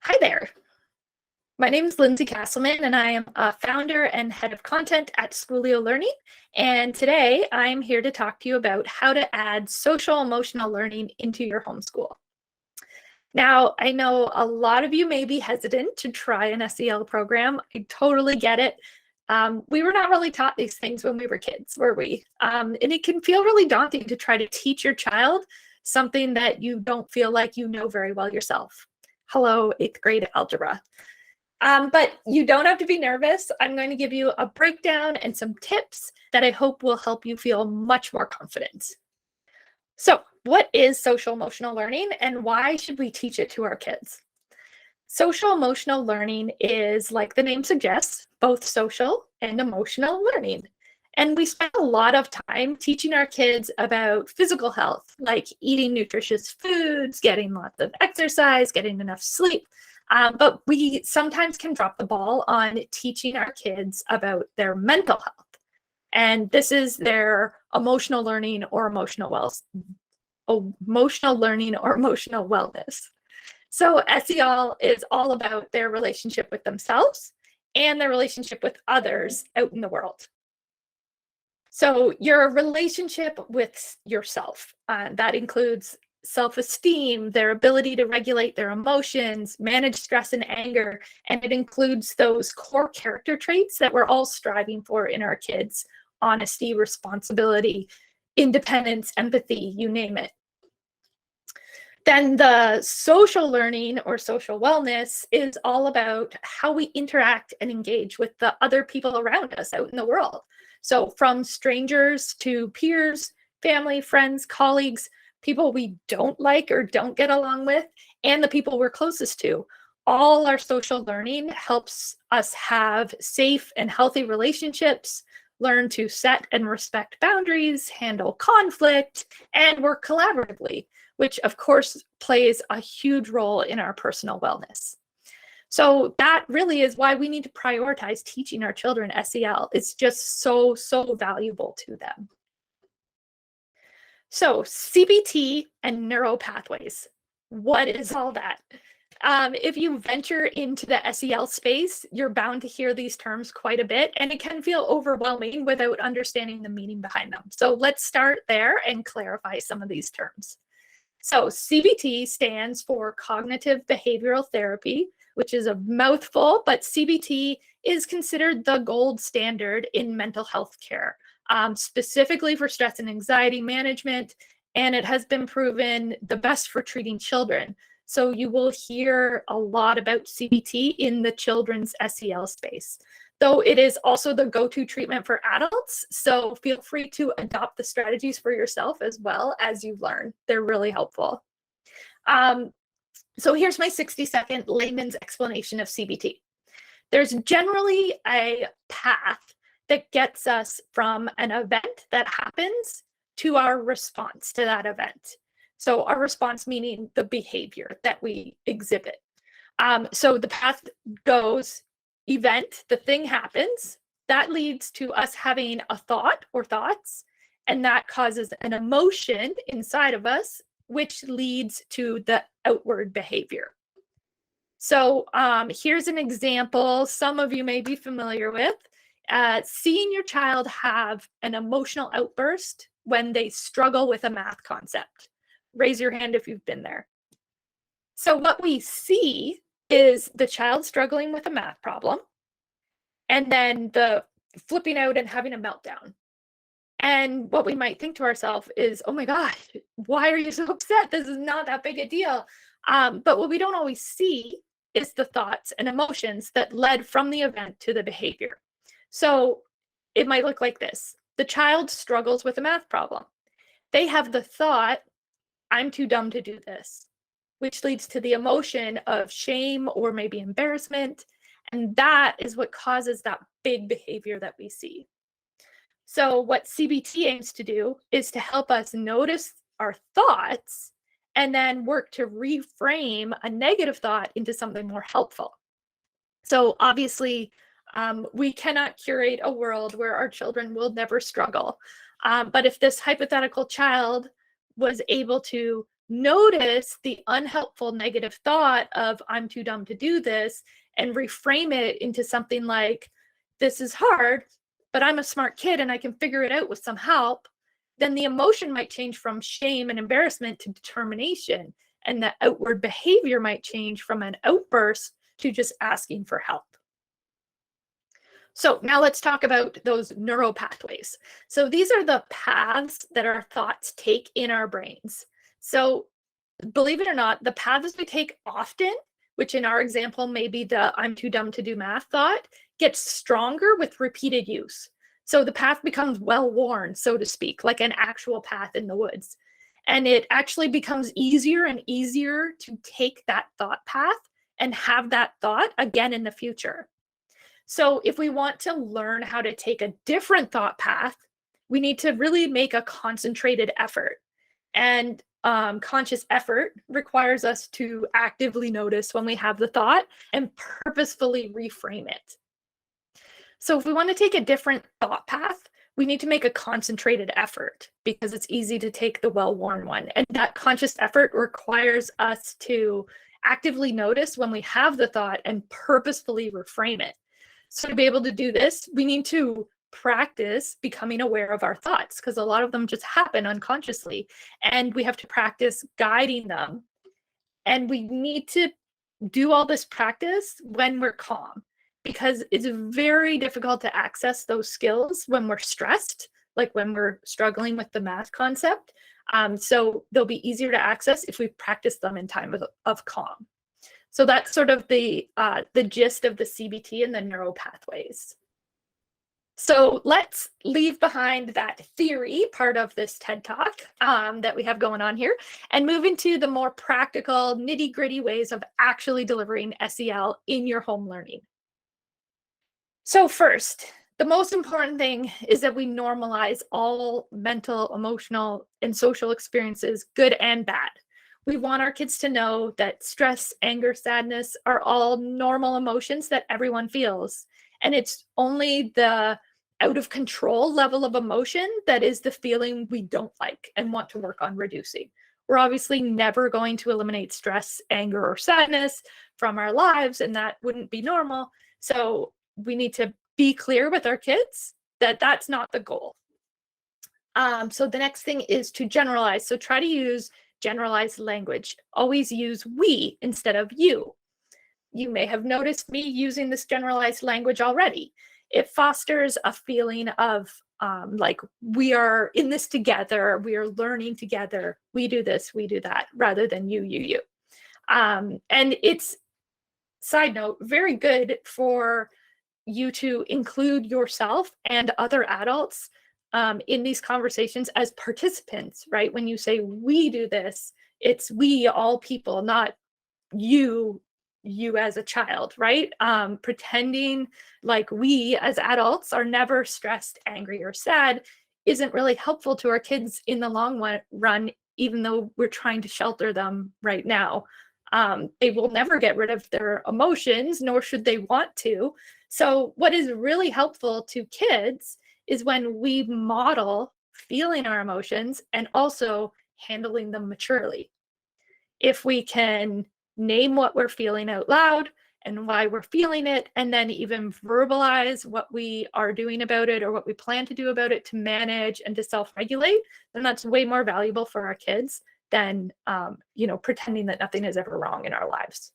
Hi there. My name is Lindsey Casselman, and I am a founder and head of content at Schoolio Learning. And today I'm here to talk to you about how to add social emotional learning into your homeschool. Now, I know a lot of you may be hesitant to try an SEL program. I totally get it. We were not really taught these things when we were kids, were we? And it can feel really daunting to try to teach your child something that you don't feel like you know very well yourself. Hello, 8th grade algebra. But you don't have to be nervous. I'm going to give you a breakdown and some tips that I hope will help you feel much more confident. So, what is social emotional learning and why should we teach it to our kids? Social emotional learning is, like the name suggests, both social and emotional learning. And we spend a lot of time teaching our kids about physical health, like eating nutritious foods, getting lots of exercise, getting enough sleep. But we sometimes can drop the ball on teaching our kids about their mental health. And this is their emotional learning or emotional wellness. So SEL is all about their relationship with themselves and their relationship with others out in the world. So your relationship with yourself, that includes self-esteem, their ability to regulate their emotions, manage stress and anger, and it includes those core character traits that we're all striving for in our kids: honesty, responsibility, independence, empathy, you name it. Then the social learning or social wellness is all about how we interact and engage with the other people around us out in the world. So from strangers to peers, family, friends, colleagues, people we don't like or don't get along with, and the people we're closest to. All our social learning helps us have safe and healthy relationships, learn to set and respect boundaries, handle conflict, and work collaboratively, which of course plays a huge role in our personal wellness. So that really is why we need to prioritize teaching our children SEL. It's just so valuable to them. So CBT and neural pathways. What is all that? If you venture into the SEL space, you're bound to hear these terms quite a bit, and it can feel overwhelming without understanding the meaning behind them. So let's start there and clarify some of these terms. So CBT stands for Cognitive Behavioral Therapy, which is a mouthful, but CBT is considered the gold standard in mental health care, specifically for stress and anxiety management, and it has been proven the best for treating children. So you will hear a lot about CBT in the children's SEL space, though it is also the go-to treatment for adults. So feel free to adopt the strategies for yourself as well as you learn. They're really helpful. So here's my 60-second layman's explanation of CBT. There's generally a path that gets us from an event that happens to our response to that event. So our response meaning the behavior that we exhibit. So the path goes event, the thing happens, that leads to us having a thought or thoughts, and that causes an emotion inside of us, which leads to the outward behavior. So here's an example some of you may be familiar with. Seeing your child have an emotional outburst when they struggle with a math concept. Raise your hand if you've been there. So what we see is the child struggling with a math problem, and then the flipping out and having a meltdown. And what we might think to ourselves is, oh my gosh, why are you so upset? This is not that big a deal. But what we don't always see is the thoughts and emotions that led from the event to the behavior. So it might look like this. The child struggles with a math problem. They have the thought, I'm too dumb to do this, which leads to the emotion of shame or maybe embarrassment. And that is what causes that big behavior that we see. So what CBT aims to do is to help us notice our thoughts and then work to reframe a negative thought into something more helpful. So obviously, we cannot curate a world where our children will never struggle. But if this hypothetical child was able to notice the unhelpful negative thought of I'm too dumb to do this and reframe it into something like, this is hard, but I'm a smart kid and I can figure it out with some help, then the emotion might change from shame and embarrassment to determination. And the outward behavior might change from an outburst to just asking for help. So now let's talk about those neural pathways. So these are the paths that our thoughts take in our brains. So believe it or not, the paths we take often, which in our example may be the I'm too dumb to do math thought, gets stronger with repeated use. So the path becomes well-worn, so to speak, like an actual path in the woods. And it actually becomes easier and easier to take that thought path and have that thought again in the future. So if we want to learn how to take a different thought path, we need to really make a concentrated effort. And conscious effort requires us to actively notice when we have the thought and purposefully reframe it. So if we want to take a different thought path, we need to make a concentrated effort because it's easy to take the well-worn one. And that conscious effort requires us to actively notice when we have the thought and purposefully reframe it. So to be able to do this, we need to practice becoming aware of our thoughts because a lot of them just happen unconsciously. And we have to practice guiding them. And we need to do all this practice when we're calm, because it's very difficult to access those skills when we're stressed, like when we're struggling with the math concept. So they'll be easier to access if we practice them in time of calm. So that's sort of the gist of the CBT and the neural pathways. So let's leave behind that theory part of this TED Talk that we have going on here and move into the more practical, nitty-gritty ways of actually delivering SEL in your home learning. So first, the most important thing is that we normalize all mental, emotional, and social experiences, good and bad. We want our kids to know that stress, anger, sadness are all normal emotions that everyone feels. And it's only the out of control level of emotion that is the feeling we don't like and want to work on reducing. We're obviously never going to eliminate stress, anger, or sadness from our lives, and that wouldn't be normal. So we need to be clear with our kids that that's not the goal. So the next thing is to generalize. So try to use generalized language. Always use we instead of you. You may have noticed me using this generalized language already. It fosters a feeling of like we are in this together, we are learning together, we do this, we do that, rather than you. And it's, side note, very good for you to include yourself and other adults in these conversations as participants, right? When you say we do this, it's we, all people, not you as a child, right? Pretending like we as adults are never stressed, angry, or sad isn't really helpful to our kids in the long run, even though we're trying to shelter them right now. They will never get rid of their emotions, nor should they want to. So what is really helpful to kids is when we model feeling our emotions and also handling them maturely. If we can name what we're feeling out loud and why we're feeling it, and then even verbalize what we are doing about it or what we plan to do about it to manage and to self-regulate, then that's way more valuable for our kids than pretending that nothing is ever wrong in our lives.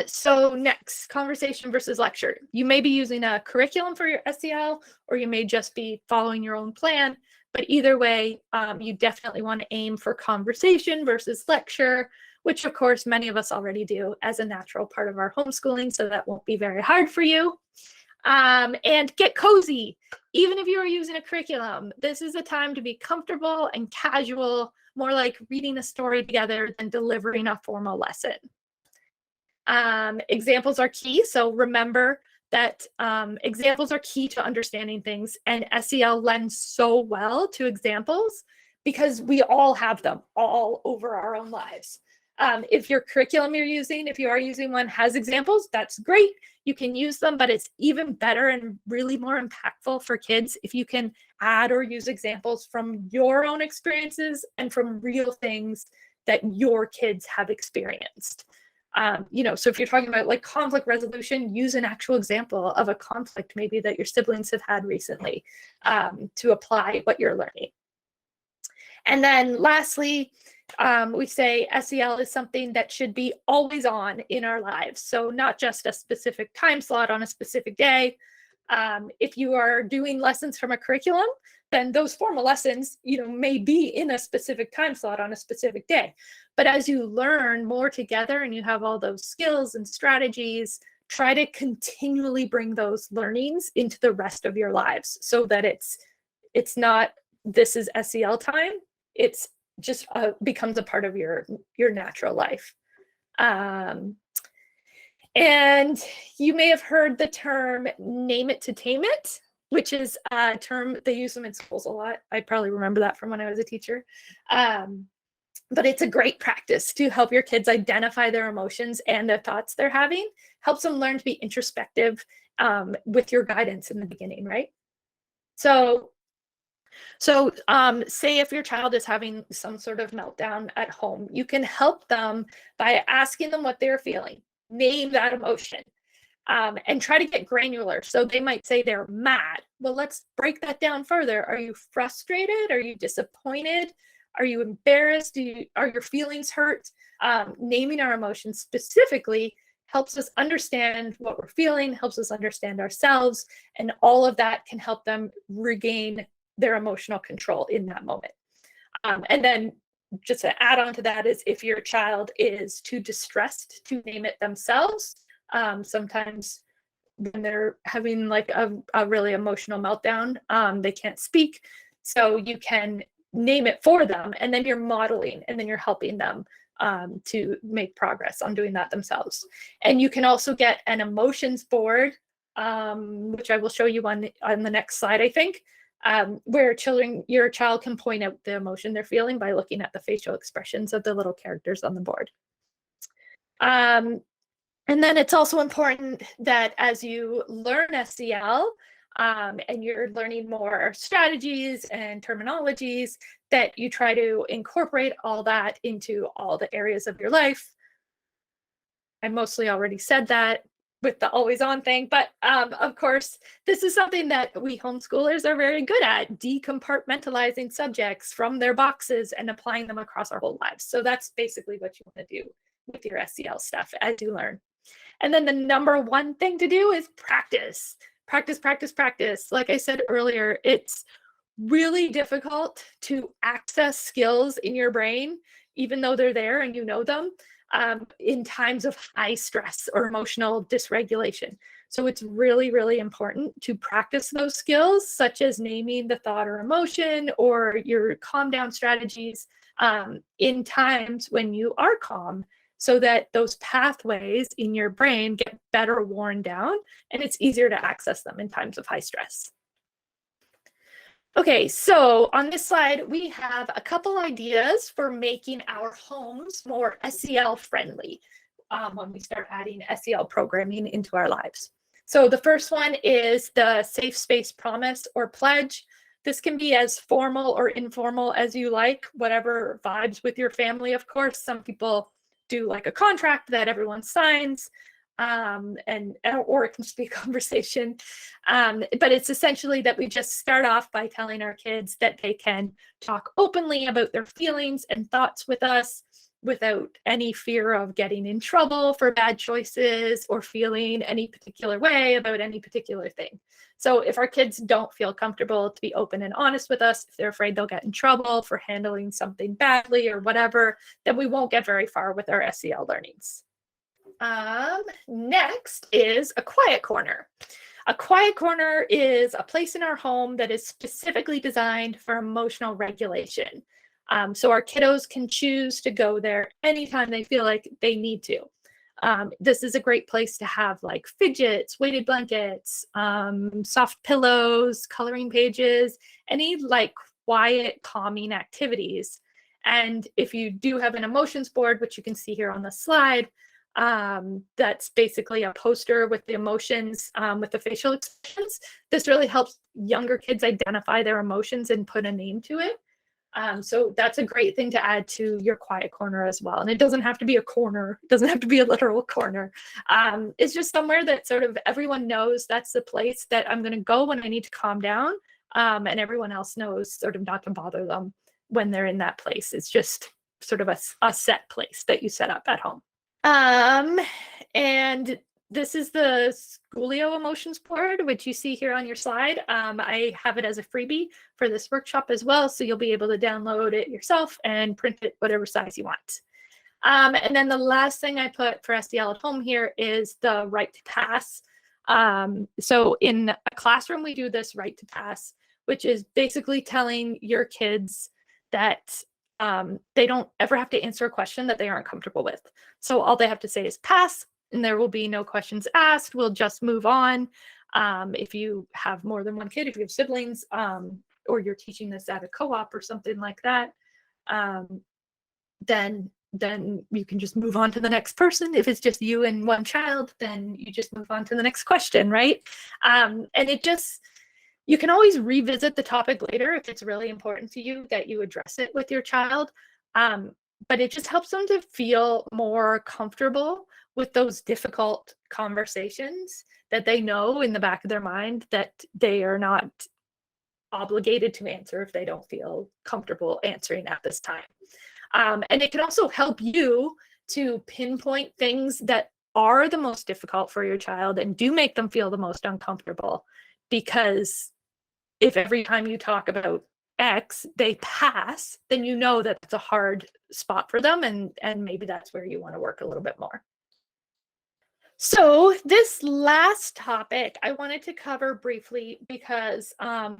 So next, conversation versus lecture. You may be using a curriculum for your SEL, or you may just be following your own plan. But either way, you definitely want to aim for conversation versus lecture, which of course many of us already do as a natural part of our homeschooling, so that won't be very hard for you. And get cozy. Even if you are using a curriculum, this is a time to be comfortable and casual, more like reading a story together than delivering a formal lesson. Examples are key. So remember that examples are key to understanding things, and SEL lends so well to examples because we all have them all over our own lives. If your curriculum you're using, if you are using one, has examples, that's great. You can use them, but it's even better and really more impactful for kids if you can add or use examples from your own experiences and from real things that your kids have experienced. So if you're talking about like conflict resolution, use an actual example of a conflict maybe that your siblings have had recently to apply what you're learning. And then lastly, we say SEL is something that should be always on in our lives. So not just a specific time slot on a specific day. If you are doing lessons from a curriculum, then those formal lessons, may be in a specific time slot on a specific day. But as you learn more together and you have all those skills and strategies, try to continually bring those learnings into the rest of your lives so that it's not, this is SEL time. It's just becomes a part of your natural life. And you may have heard the term name it to tame it, which is a term, they use them in schools a lot. I probably remember that from when I was a teacher. But it's a great practice to help your kids identify their emotions and the thoughts they're having, helps them learn to be introspective with your guidance in the beginning, right? So say if your child is having some sort of meltdown at home, you can help them by asking them what they're feeling, name that emotion, and try to get granular. So they might say they're mad. Well, let's break that down further. Are you frustrated? Are you disappointed? Are you embarrassed? Are your feelings hurt? Naming our emotions specifically helps us understand what we're feeling, helps us understand ourselves, and all of that can help them regain their emotional control in that moment. And then just to add on to that is if your child is too distressed to name it themselves, sometimes when they're having like a really emotional meltdown, they can't speak. So you can name it for them, and then you're modeling, and then you're helping them to make progress on doing that themselves. And you can also get an emotions board, which I will show you on the next slide, I think, where your child can point out the emotion they're feeling by looking at the facial expressions of the little characters on the board. And then it's also important that as you learn SEL and you're learning more strategies and terminologies, that you try to incorporate all that into all the areas of your life. I mostly already said that with the always on thing, but of course, this is something that we homeschoolers are very good at, decompartmentalizing subjects from their boxes and applying them across our whole lives. So that's basically what you want to do with your SEL stuff as you learn. And then the number one thing to do is practice. Practice, practice, practice. Like I said earlier, it's really difficult to access skills in your brain, even though they're there and you know them, in times of high stress or emotional dysregulation. So it's really, really important to practice those skills, such as naming the thought or emotion or your calm down strategies in times when you are calm, so that those pathways in your brain get better worn down and it's easier to access them in times of high stress. Okay, so on this slide, we have a couple ideas for making our homes more SEL friendly when we start adding SEL programming into our lives. So the first one is the safe space promise or pledge. This can be as formal or informal as you like, whatever vibes with your family, of course. Some people do like a contract that everyone signs, or it can just be a conversation. But it's essentially that we just start off by telling our kids that they can talk openly about their feelings and thoughts with us without any fear of getting in trouble for bad choices or feeling any particular way about any particular thing. So if our kids don't feel comfortable to be open and honest with us, if they're afraid they'll get in trouble for handling something badly or whatever, then we won't get very far with our SEL learnings. Next is a quiet corner. A quiet corner is a place in our home that is specifically designed for emotional regulation. So our kiddos can choose to go there anytime they feel like they need to. This is a great place to have like fidgets, weighted blankets, soft pillows, coloring pages, any like quiet, calming activities. And if you do have an emotions board, which you can see here on the slide, that's basically a poster with the emotions, with the facial expressions. This really helps younger kids identify their emotions and put a name to it. So that's a great thing to add to your quiet corner as well. And it doesn't have to be a corner. It doesn't have to be a literal corner. It's just somewhere that sort of everyone knows that's the place that I'm going to go when I need to calm down. And everyone else knows sort of not to bother them when they're in that place. It's just sort of a set place that you set up at home. And this is the Schoolio emotions board, which you see here on your slide. I have it as a freebie for this workshop as well, so you'll be able to download it yourself and print it whatever size you want. And then the last thing I put for SEL at home here is the right to pass. So in a classroom, we do this right to pass, which is basically telling your kids that they don't ever have to answer a question that they aren't comfortable with. So all they have to say is pass, and there will be no questions asked. We'll just move on. If you have more than one kid, if you have siblings, or you're teaching this at a co-op or something like that, then you can just move on to the next person. If it's just you and one child, then you just move on to the next question, right? And it just, you can always revisit the topic later if it's really important to you that you address it with your child. But it just helps them to feel more comfortable with those difficult conversations, that they know in the back of their mind that they are not obligated to answer if they don't feel comfortable answering at this time. And it can also help you to pinpoint things that are the most difficult for your child and do make them feel the most uncomfortable. Because if every time you talk about X, they pass, then you know that it's a hard spot for them, and maybe that's where you want to work a little bit more. So this last topic I wanted to cover briefly because a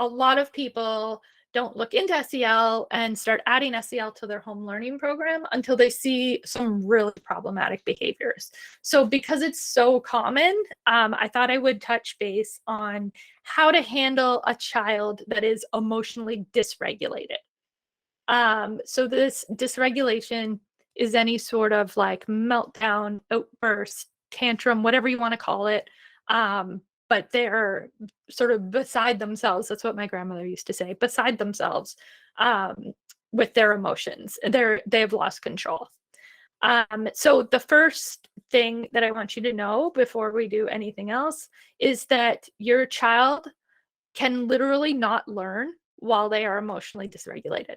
lot of people don't look into SEL and start adding SEL to their home learning program until they see some really problematic behaviors. So because it's so common, I thought I would touch base on how to handle a child that is emotionally dysregulated. So this dysregulation is any sort of like meltdown, outburst, tantrum, whatever you want to call it. But they're sort of beside themselves. That's what my grandmother used to say, beside themselves with their emotions. They have lost control. So the first thing that I want you to know before we do anything else is that your child can literally not learn while they are emotionally dysregulated.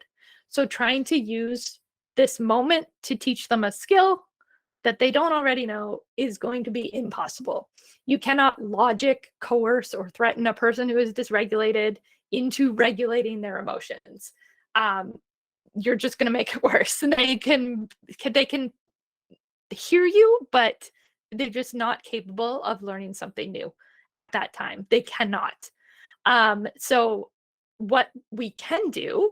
So trying to use this moment to teach them a skill that they don't already know is going to be impossible. You cannot logic, coerce, or threaten a person who is dysregulated into regulating their emotions. You're just going to make it worse. And they can hear you, but they're just not capable of learning something new at that time. They cannot. So what we can do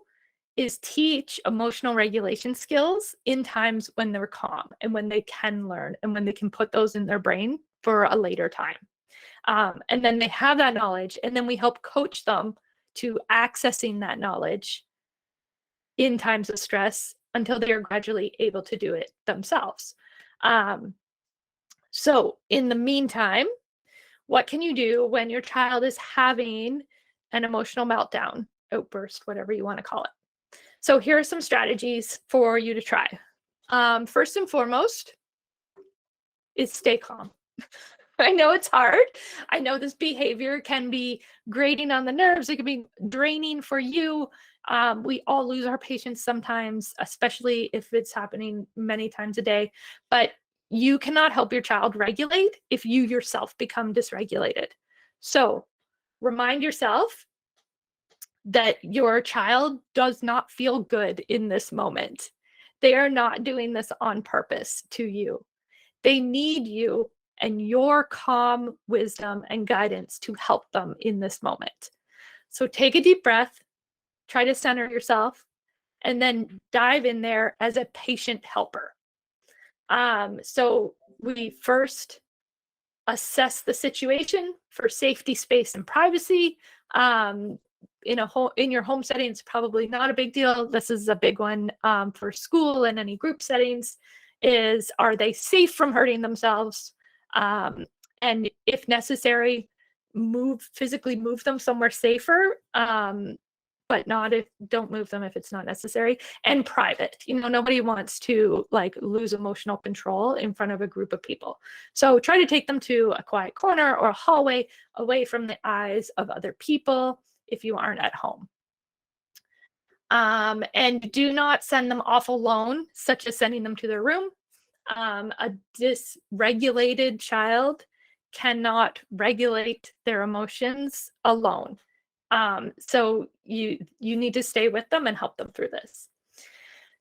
is teach emotional regulation skills in times when they're calm and when they can learn and when they can put those in their brain for a later time. And then they have that knowledge, and then we help coach them to accessing that knowledge in times of stress until they are gradually able to do it themselves. So in the meantime, what can you do when your child is having an emotional meltdown, outburst, whatever you want to call it? So here are some strategies for you to try. First and foremost is stay calm. I know it's hard. I know this behavior can be grating on the nerves. It can be draining for you. We all lose our patience sometimes, especially if it's happening many times a day. But you cannot help your child regulate if you yourself become dysregulated. So remind yourself that your child does not feel good in this moment. They are not doing this on purpose to you. They need you and your calm wisdom and guidance to help them in this moment. So take a deep breath, try to center yourself, and then dive in there as a patient helper. So we first assess the situation for safety, space, and privacy. in your home setting, it's probably not a big deal. This is a big one for school and any group settings, is, are they safe from hurting themselves? And if necessary, physically move them somewhere safer, but don't move them if it's not necessary. And private, nobody wants to like lose emotional control in front of a group of people. So try to take them to a quiet corner or a hallway away from the eyes of other people if you aren't at home. And do not send them off alone, such as sending them to their room. A dysregulated child cannot regulate their emotions alone. So you need to stay with them and help them through this.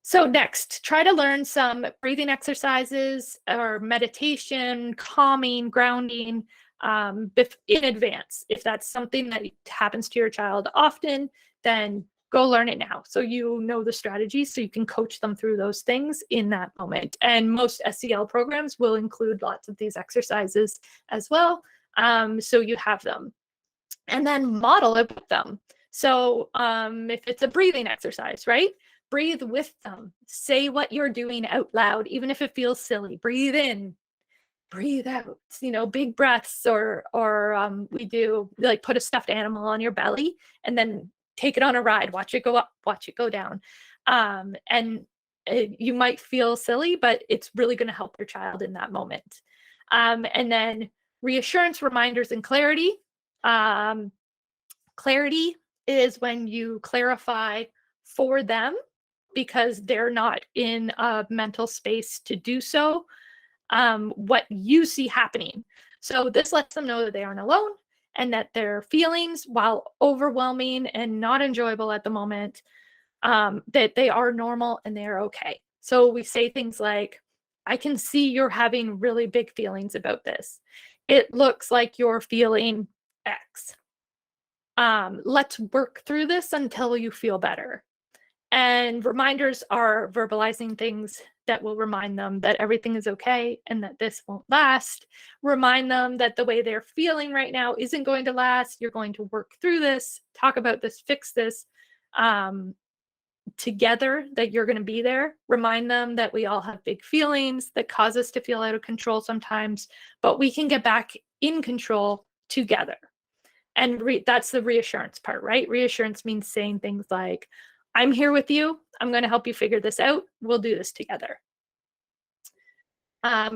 So next, try to learn some breathing exercises or meditation, calming, grounding in advance. If that's something that happens to your child often, then go learn it now, so you know the strategies, so you can coach them through those things in that moment. And most SEL programs will include lots of these exercises as well, so you have them. And then model it with them. So if it's a breathing exercise, right? Breathe with them. Say what you're doing out loud, even if it feels silly. Breathe in, breathe out, big breaths, or we do like put a stuffed animal on your belly and then take it on a ride, watch it go up, watch it go down. You might feel silly, but it's really going to help your child in that moment. And then reassurance, reminders, and clarity. Clarity is when you clarify for them because they're not in a mental space to do so, what you see happening. So this lets them know that they aren't alone and that their feelings, while overwhelming and not enjoyable at the moment, that they are normal and they are okay. So we say things like, I can see you're having really big feelings about this. It looks like you're feeling X. Let's work through this until you feel better. And reminders are verbalizing things that will remind them that everything is okay and that this won't last. Remind them that the way they're feeling right now isn't going to last. You're going to work through this, talk about this, fix this together, that you're going to be there. Remind them that we all have big feelings that cause us to feel out of control sometimes, but we can get back in control together. And that's the reassurance part, right? Reassurance means saying things like, I'm here with you. I'm going to help you figure this out. We'll do this together.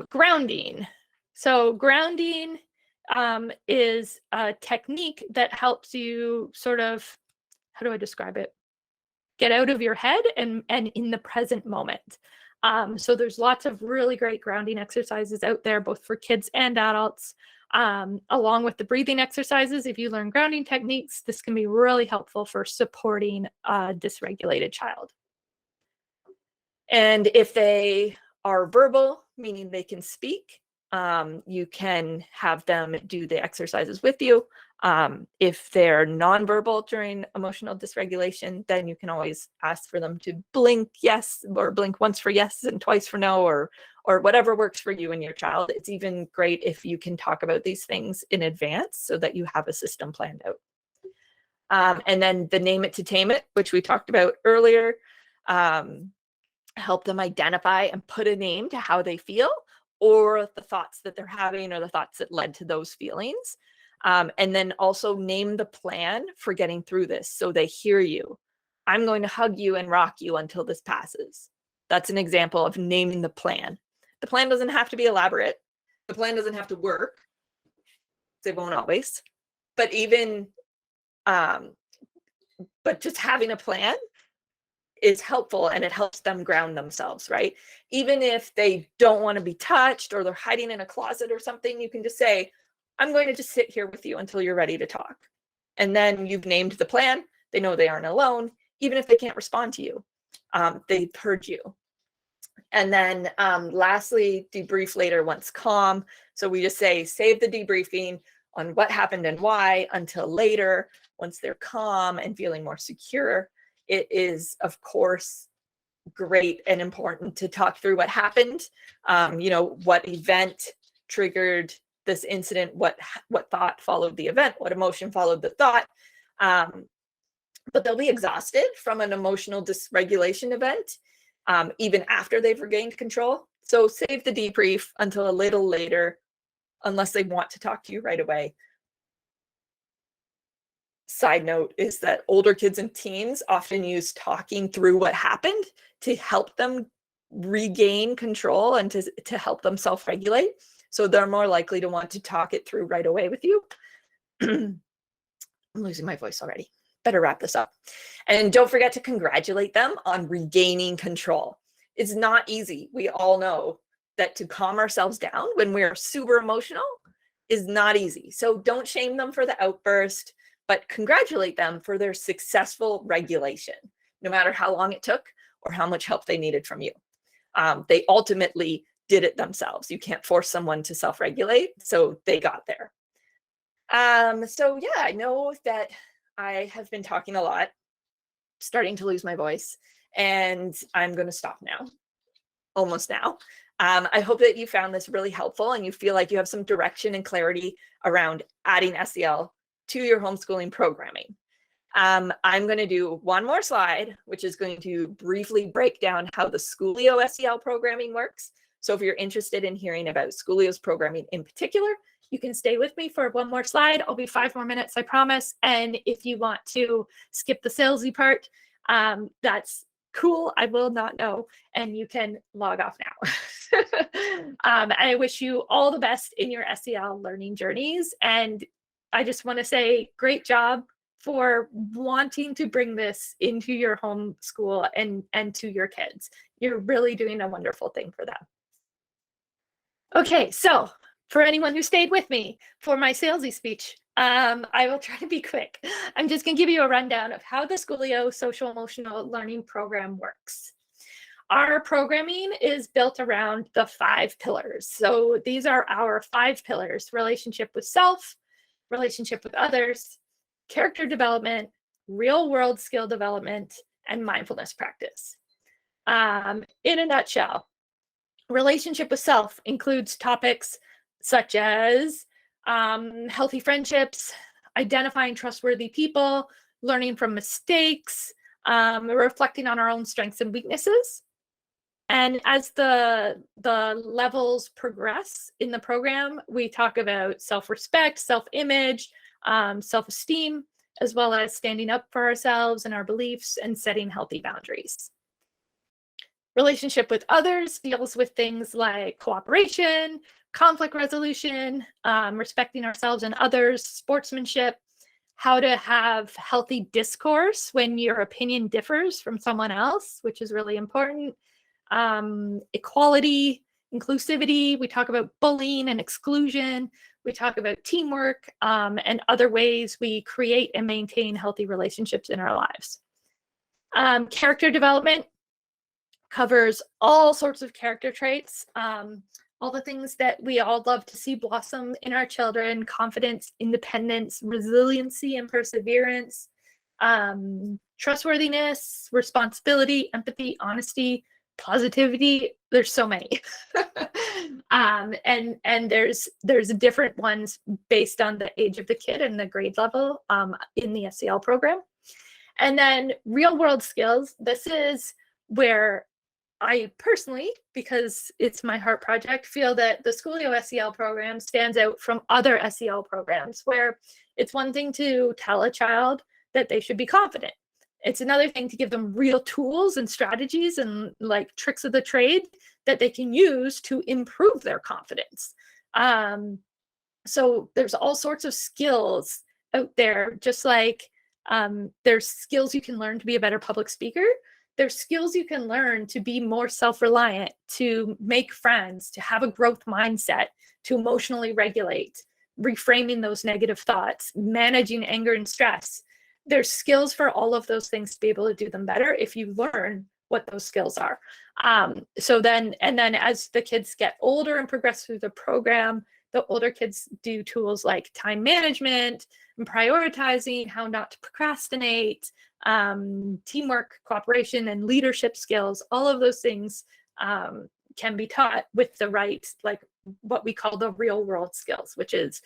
Grounding. So grounding is a technique that helps you sort of, how do I describe it? Get out of your head and in the present moment. So there's lots of really great grounding exercises out there, both for kids and adults. Along with the breathing exercises, if you learn grounding techniques, this can be really helpful for supporting a dysregulated child. And if they are verbal, meaning they can speak, you can have them do the exercises with you. If they're nonverbal during emotional dysregulation, then you can always ask for them to blink yes, or blink once for yes and twice for no, or whatever works for you and your child. It's even great if you can talk about these things in advance so that you have a system planned out. And then the name it to tame it, which we talked about earlier, help them identify and put a name to how they feel, or the thoughts that they're having, or the thoughts that led to those feelings. And then also name the plan for getting through this so they hear you. I'm going to hug you and rock you until this passes. That's an example of naming the plan. The plan doesn't have to be elaborate. The plan doesn't have to work. They won't always. But but just having a plan is helpful, and it helps them ground themselves, right? Even if they don't want to be touched or they're hiding in a closet or something, you can just say, I'm going to just sit here with you until you're ready to talk. And then you've named the plan. They know they aren't alone, even if they can't respond to you. They've heard you. And then lastly, debrief later once calm. So we just say, save the debriefing on what happened and why until later, once they're calm and feeling more secure. It is, of course, great and important to talk through what happened, what event triggered this incident, what thought followed the event, what emotion followed the thought. but they'll be exhausted from an emotional dysregulation event, even after they've regained control. So save the debrief until a little later, unless they want to talk to you right away. Side note is that older kids and teens often use talking through what happened to help them regain control and to help them self-regulate. So they're more likely to want to talk it through right away with you. I'm losing my voice already. Better wrap this up. And don't forget to congratulate them on regaining control. It's not easy. We all know that to calm ourselves down when we're super emotional is not easy. So don't shame them for the outburst, but congratulate them for their successful regulation, no matter how long it took or how much help they needed from you. They ultimately did it themselves. You can't force someone to self-regulate, so they got there. So yeah, I know that I have been talking a lot, starting to lose my voice, and I'm going to stop now, almost now. I hope that you found this really helpful and you feel like you have some direction and clarity around adding SEL to your homeschooling programming. I'm going to do one more slide, which is going to briefly break down how the Schoolio SEL programming works. So if you're interested in hearing about Schoolio's programming in particular, you can stay with me for one more slide. I'll be 5 more minutes, I promise. And if you want to skip the salesy part, that's cool. I will not know. And you can log off now. I wish you all the best in your SEL learning journeys. And I just want to say great job for wanting to bring this into your homeschool and to your kids. You're really doing a wonderful thing for them. Okay, so for anyone who stayed with me for my salesy speech, I will try to be quick. I'm just going to give you a rundown of how the Schoolio Social Emotional Learning Program works. Our programming is built around the 5 pillars. So these are our 5 pillars: relationship with self, relationship with others, character development, real world skill development, and mindfulness practice. In a nutshell, relationship with self includes topics such as healthy friendships, identifying trustworthy people, learning from mistakes, reflecting on our own strengths and weaknesses. And as the levels progress in the program, we talk about self-respect, self-image, self-esteem, as well as standing up for ourselves and our beliefs and setting healthy boundaries. Relationship with others deals with things like cooperation, conflict resolution, respecting ourselves and others, sportsmanship, how to have healthy discourse when your opinion differs from someone else, which is really important. Equality, inclusivity. We talk about bullying and exclusion. We talk about teamwork and other ways we create and maintain healthy relationships in our lives. Character development covers all sorts of character traits, all the things that we all love to see blossom in our children: confidence, independence, resiliency and perseverance, trustworthiness, responsibility, empathy, honesty, positivity. There's so many. And there's different ones based on the age of the kid and the grade level in the SEL program. And then real world skills. This is where I personally, because it's my heart project, feel that the Schoolio SEL program stands out from other SEL programs, where it's one thing to tell a child that they should be confident. It's another thing to give them real tools and strategies and like tricks of the trade that they can use to improve their confidence. So there's all sorts of skills out there, just like there's skills you can learn to be a better public speaker. There's skills you can learn to be more self-reliant, to make friends, to have a growth mindset, to emotionally regulate, reframing those negative thoughts, managing anger and stress. There's skills for all of those things to be able to do them better if you learn what those skills are. So then as the kids get older and progress through the program, the older kids do tools like time management and prioritizing, how not to procrastinate, teamwork, cooperation, and leadership skills. All of those things can be taught with the right, like what we call the real world skills, which is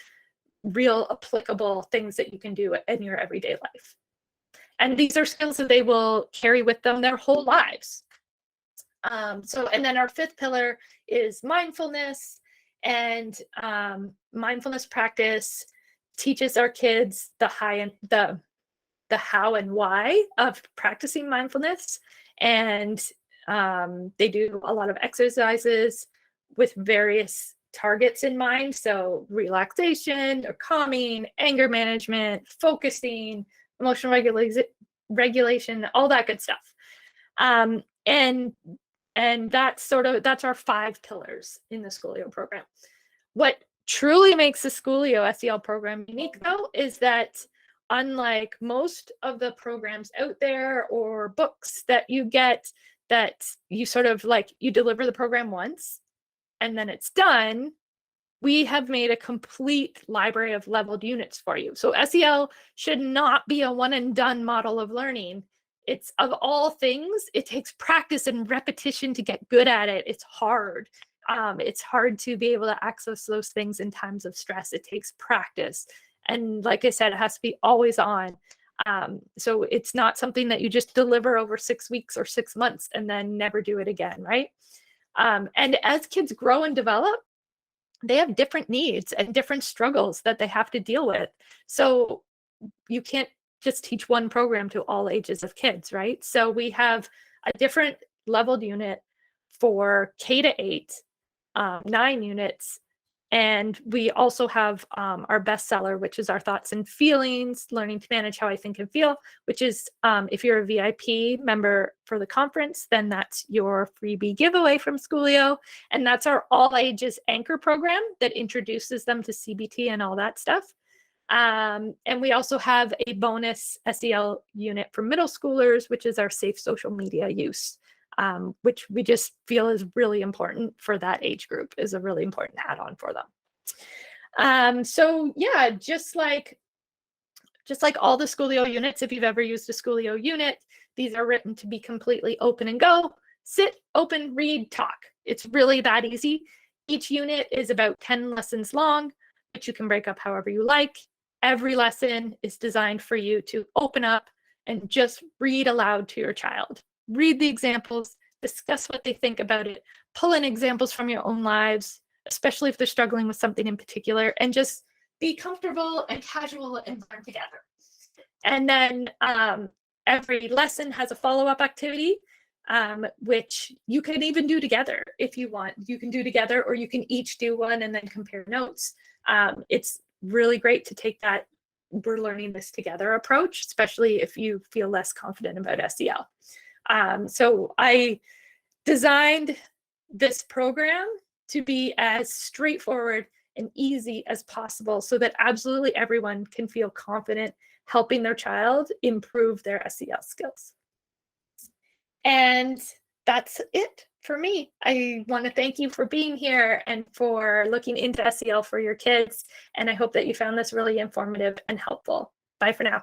real applicable things that you can do in your everyday life. And these are skills that they will carry with them their whole lives. And then our fifth pillar is mindfulness, and mindfulness practice teaches our kids the how and why of practicing mindfulness. And they do a lot of exercises with various targets in mind. So relaxation or calming, anger management, focusing, emotional regulation, all that good stuff. And that's our 5 pillars in the Schoolio program. What truly makes the Schoolio SEL program unique, though, is that unlike most of the programs out there or books that you get, that you sort of like, you deliver the program once and then it's done, we have made a complete library of leveled units for you. So SEL should not be a one and done model of learning. It's, of all things, it takes practice and repetition to get good at it. It's hard. It's hard to be able to access those things in times of stress. It takes practice. And like I said, it has to be always on. So it's not something that you just deliver over 6 weeks or 6 months and then never do it again, right? And as kids grow and develop, they have different needs and different struggles that they have to deal with. So you can't just teach one program to all ages of kids, right? So we have a different leveled unit for K to 8, 9 units. And we also have our bestseller, which is our thoughts and feelings, learning to manage how I think and feel, which is if you're a VIP member for the conference, then that's your freebie giveaway from Schoolio. And that's our all ages anchor program that introduces them to CBT and all that stuff. And we also have a bonus SEL unit for middle schoolers, which is our safe social media use. Which we just feel is really important for that age group, is a really important add-on for them. So yeah, just like all the Schoolio units, if you've ever used a Schoolio unit, these are written to be completely open and go. Sit, open, read, talk. It's really that easy. Each unit is about 10 lessons long, which you can break up however you like. Every lesson is designed for you to open up and just read aloud to your child. Read the examples, discuss what they think about it, pull in examples from your own lives, especially if they're struggling with something in particular, and just be comfortable and casual and learn together. And then every lesson has a follow-up activity, which you can even do together if you want. You can do together, or you can each do one and then compare notes. It's really great to take that we're learning this together approach, especially if you feel less confident about SEL. So I designed this program to be as straightforward and easy as possible so that absolutely everyone can feel confident helping their child improve their SEL skills. And that's it for me. I want to thank you for being here and for looking into SEL for your kids. And I hope that you found this really informative and helpful. Bye for now.